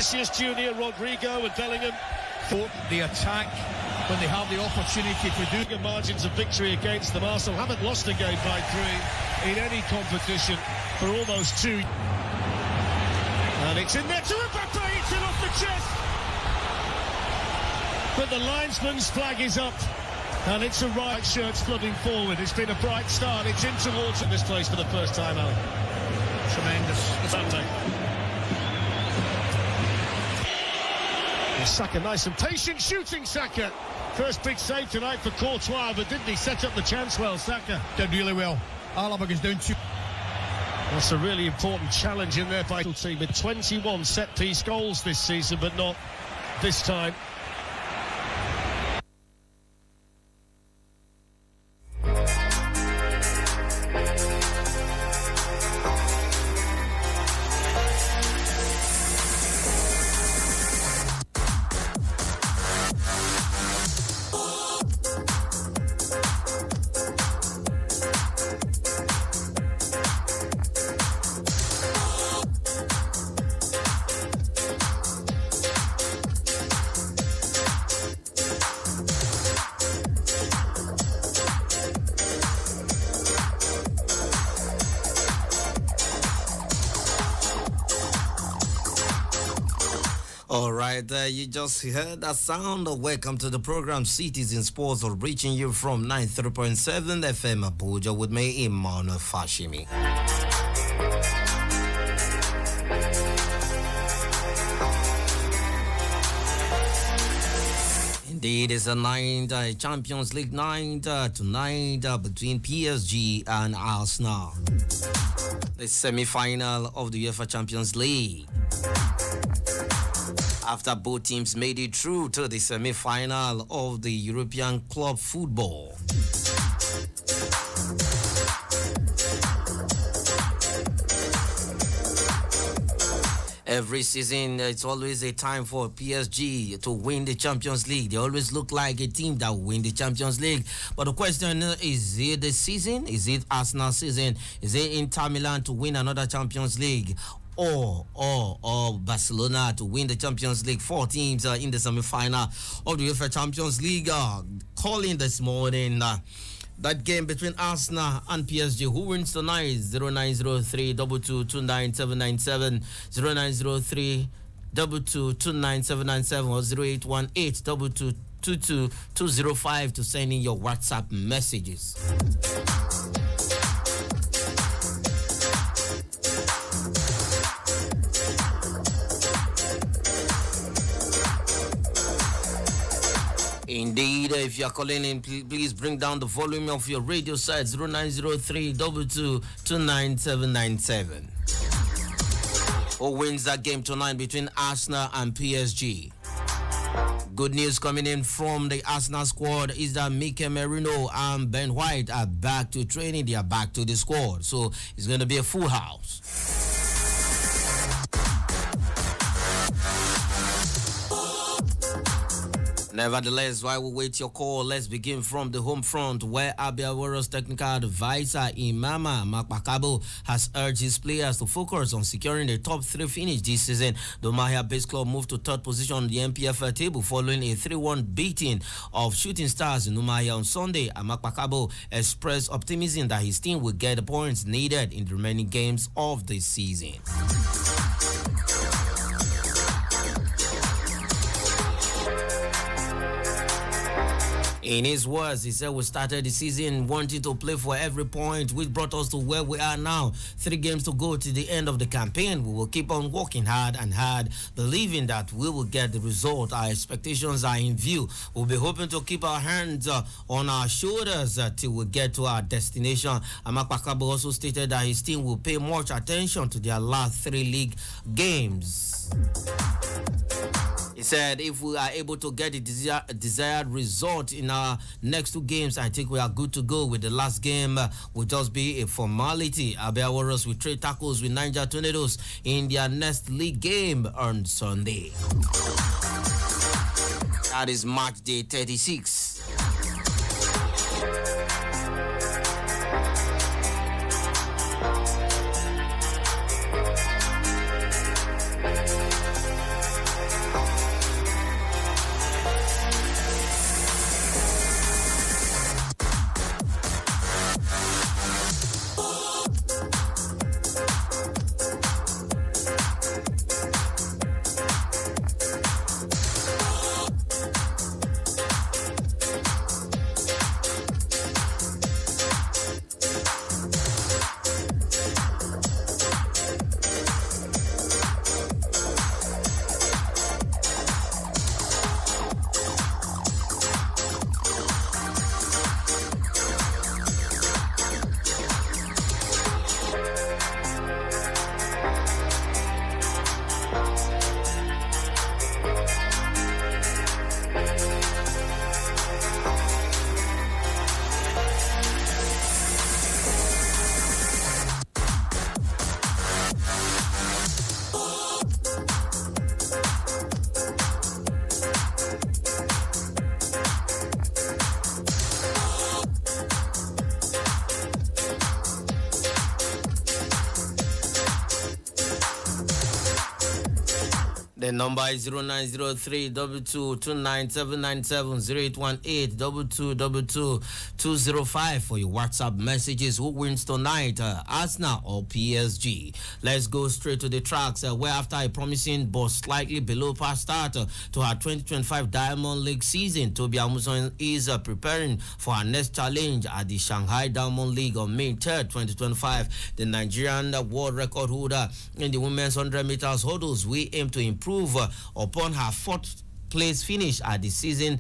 Vinicius Junior, Rodrigo and Bellingham. For the attack when they have the opportunity to do. Good margins of victory against them. Arsenal haven't lost a game by 3 in any competition for almost 2. And it's in there to Mbappe, it's in off the chest. But the linesman's flag is up. And it's a right shirts flooding forward. It's been a bright start. It's in towards this place for the first time, Alan. Tremendous. Sunday. Saka, nice and patient shooting, Saka. First big save tonight for Courtois, but didn't he set up the chance well, Saka? Did really well. Alaba goes down 2. That's a really important challenge in their vital team with 21 set-piece goals this season, but not this time. Alright, you just heard that sound. Welcome to the program Cities in Sports, reaching you from 93.7 FM Abuja with me, Emmanuel Fashimi. Indeed, it's a night, Champions League night tonight between PSG and Arsenal. The semi-final of the UEFA Champions League. After both teams made it through to the semi-final of the European Club Football. Every season, it's always a time for PSG to win the Champions League. They always look like a team that will win the Champions League. But the question is it the season? Is it Arsenal season? Is it Inter Milan to win another Champions League? Or Barcelona to win the Champions League? 4 teams in the semi-final of the UEFA Champions League. Calling this morning that game between Arsenal and PSG. Who wins tonight? 0903 222 0903 222 or 0818 222 to send in your WhatsApp messages. Indeed, if you are calling in, please bring down the volume of your radio set. 0903 222 Who wins that game tonight between Arsenal and PSG? Good news coming in from the Arsenal squad is that Mikel Merino and Ben White are back to training. They are back to the squad. So it's going to be a full house. Nevertheless, while we wait your call, let's begin from the home front, where Abia Warriors technical advisor Imama Makpakabo has urged his players to focus on securing the top 3 finish this season. The Mahia Base Club moved to 3rd position on the MPFL table following a 3-1 beating of Shooting Stars in Umahia on Sunday. Makpakabo expressed optimism that his team will get the points needed in the remaining games of the season. In his words, he said, we started the season wanting to play for every point, which brought us to where we are now. 3 games to go to the end of the campaign. We will keep on working hard and hard, believing that we will get the result. Our expectations are in view. We'll be hoping to keep our hands on our shoulders till we get to our destination. Makpakabo also stated that his team will pay much attention to their last 3 league games. He said, if we are able to get the desired result in our next 2 games, I think we are good to go. With the last game will just be a formality. Abia Warriors will trade tackles with Niger Tornadoes in their next league game on Sunday. That is match day 36. The number is 0903 0818 205 for your WhatsApp messages. Who wins tonight, Arsenal or PSG? Let's go straight to the tracks, where after a promising but slightly below par start to our 2025 Diamond League season, Toby Amuson is preparing for our next challenge at the Shanghai Diamond League on May 3rd, 2025. The Nigerian world record holder in the women's 100 meters hurdles will aim to improve upon her fourth place finish at the season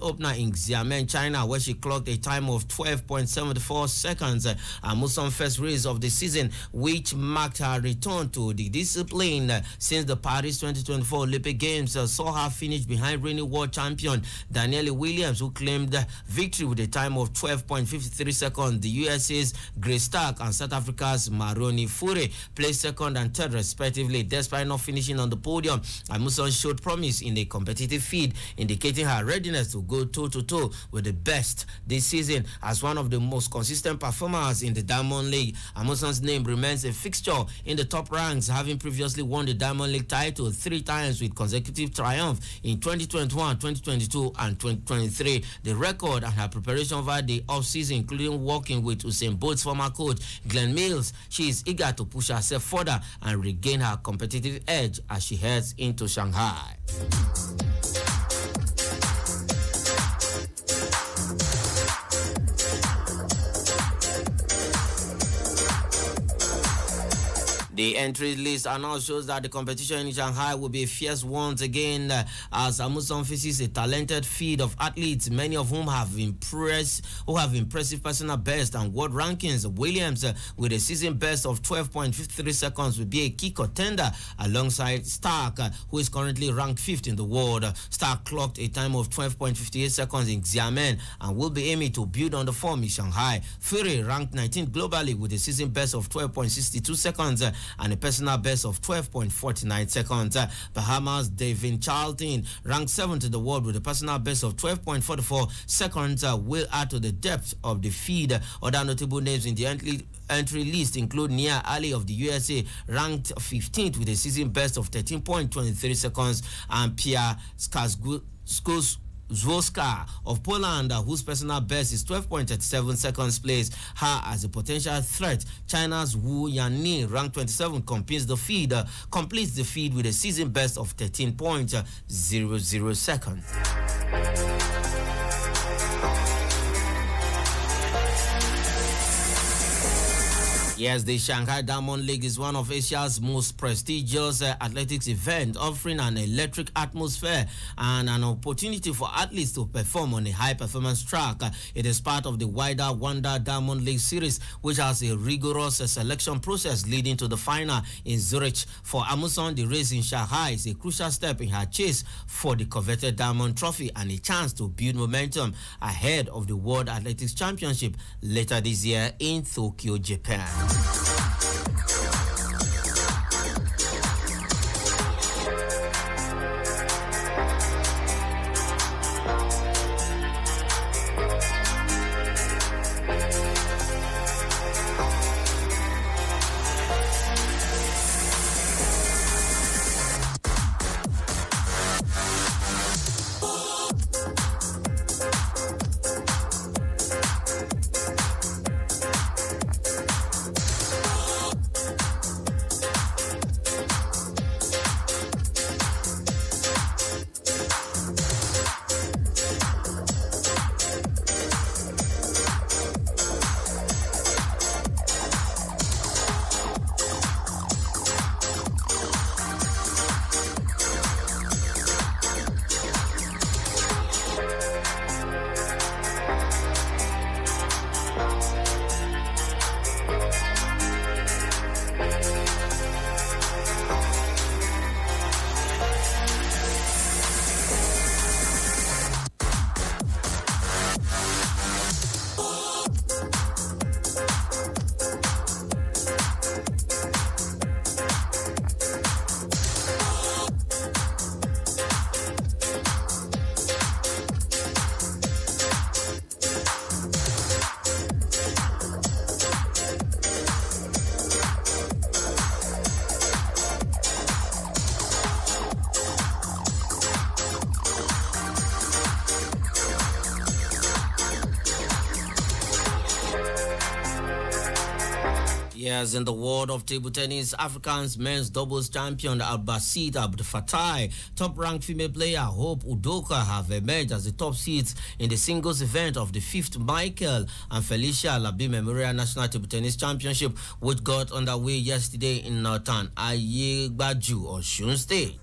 opener in Xiamen, China, where she clocked a time of 12.74 seconds. Muson's first race of the season, which marked her return to the discipline since the Paris 2024 Olympic Games, saw her finish behind reigning world champion Danielle Williams, who claimed victory with a time of 12.53 seconds. The USA's Grace Stark and South Africa's Maroni Fure placed second and third respectively. Despite not finishing on the podium, Muson showed promise in a competitive feed, indicating her readiness to go toe-to-toe with the best this season. As one of the most consistent performers in the Diamond League, Amuson's name remains a fixture in the top ranks, having previously won the Diamond League title 3 times with consecutive triumph in 2021, 2022, and 2023. The record and her preparation over the off-season, including working with Usain Bolt's former coach Glenn Mills, she is eager to push herself further and regain her competitive edge as she heads into Shanghai. The entry list now shows that the competition in Shanghai will be fierce once again, as Amuson faces a talented field of athletes, many of whom have impressive personal best and world rankings. Williams, with a season best of 12.53 seconds, will be a key contender alongside Stark, who is currently ranked 5th in the world. Stark clocked a time of 12.58 seconds in Xiamen and will be aiming to build on the form in Shanghai. Fury ranked 19th globally with a season best of 12.62 seconds and a personal best of 12.49 seconds. Bahamas' Devin Charlton, ranked 7th in the world with a personal best of 12.44 seconds, will add to the depth of the feed. Other notable names in the entry list include Nia Ali of the USA, ranked 15th with a season best of 13.23 seconds, and Pia Zwoska of Poland, whose personal best is 12.37 seconds, place her as a potential threat. China's Wu Yanni, ranked 27th, completes the feed with a season best of 13.00 seconds. Yes, the Shanghai Diamond League is one of Asia's most prestigious athletics events, offering an electric atmosphere and an opportunity for athletes to perform on a high-performance track. It is part of the wider Wonder Diamond League series, which has a rigorous selection process leading to the final in Zurich. For Amuson, the race in Shanghai is a crucial step in her chase for the coveted Diamond Trophy and a chance to build momentum ahead of the World Athletics Championship later this year in Tokyo, Japan. Yes, in the world of table tennis, Africa's men's doubles champion Albasid Abdelfatai, top-ranked female player Hope Udoka have emerged as the top seeds in the singles event of the 5th Michael and Felicia Alabi Memorial National Table Tennis Championship, which got underway yesterday in Northern Ayegbaju, Osun State.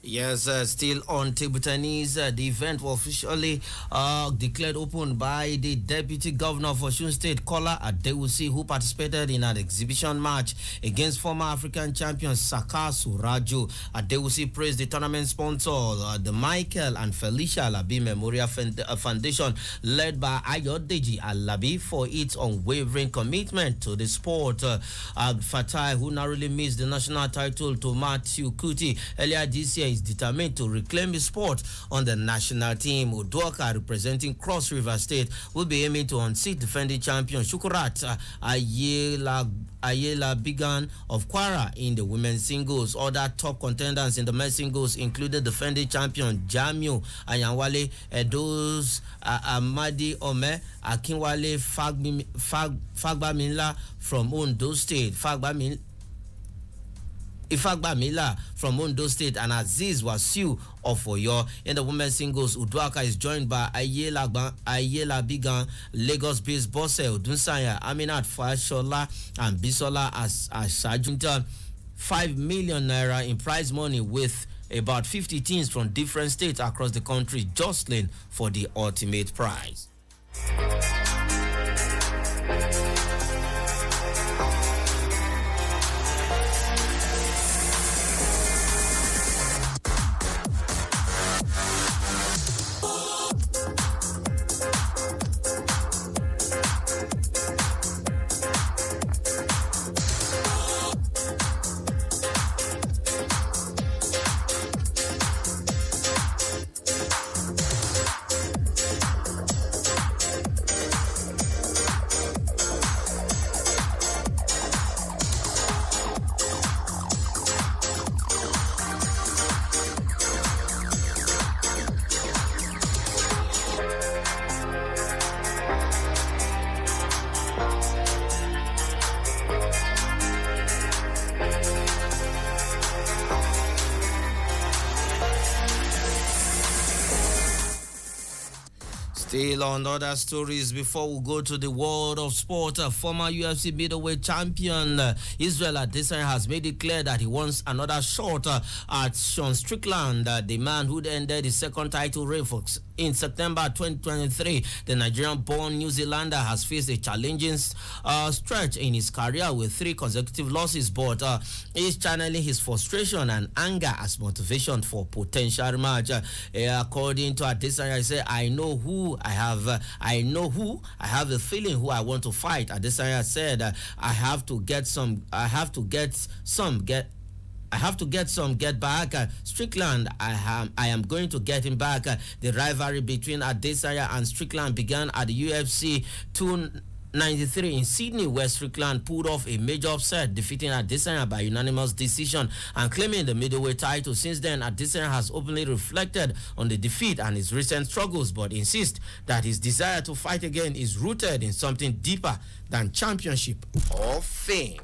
Yes, still on table tennis. The event was officially declared open by the Deputy Governor of Osun State, Kola Adewusi, who participated in an exhibition match against former African champion Saka Surajo. Adewusi praised the tournament sponsor, the Michael and Felicia Alabi Memorial Foundation, led by Ayodeji Alabi, for its unwavering commitment to the sport. Fatai, who narrowly missed the national title to Matthew Kuti earlier this year, is determined to reclaim his spot on the national team. Udoka, representing Cross River State, will be aiming to unseat defending champion Shukurat Ayela Bigan of Kwara in the women's singles. Other top contenders in the men's singles included defending champion Jamio Ayanwale, Edo's Amadi Ome, Akinwale Fagbamila from Ondo State, Ifagbamila from Ondo State, and Aziz Wasiu of Oyo. In the women's singles, Udoka is joined by Ayela Bigan, Lagos-based Bose Odunsanya, Aminat Fashola, and Bisola Asajunta. 5 million naira in prize money, with about 50 teams from different states across the country jostling for the ultimate prize. Still on other stories before we go to the world of sport, former UFC middleweight champion Israel Adesanya has made it clear that he wants another shot at Sean Strickland, the man who ended his second title reign in September 2023. The Nigerian-born New Zealander has faced a challenging stretch in his career with 3 consecutive losses, but he's channeling his frustration and anger as motivation for potential rematch. According to Adesanya, he said, I know who I have a feeling who I want to fight. Adesanya said, I have to get back. Strickland, I am going to get him back. The rivalry between Adesanya and Strickland began at the UFC 293 in Sydney, where Strickland pulled off a major upset, defeating Adesanya by unanimous decision and claiming the middleweight title. Since then, Adesanya has openly reflected on the defeat and his recent struggles, but insists that his desire to fight again is rooted in something deeper than championship or fame.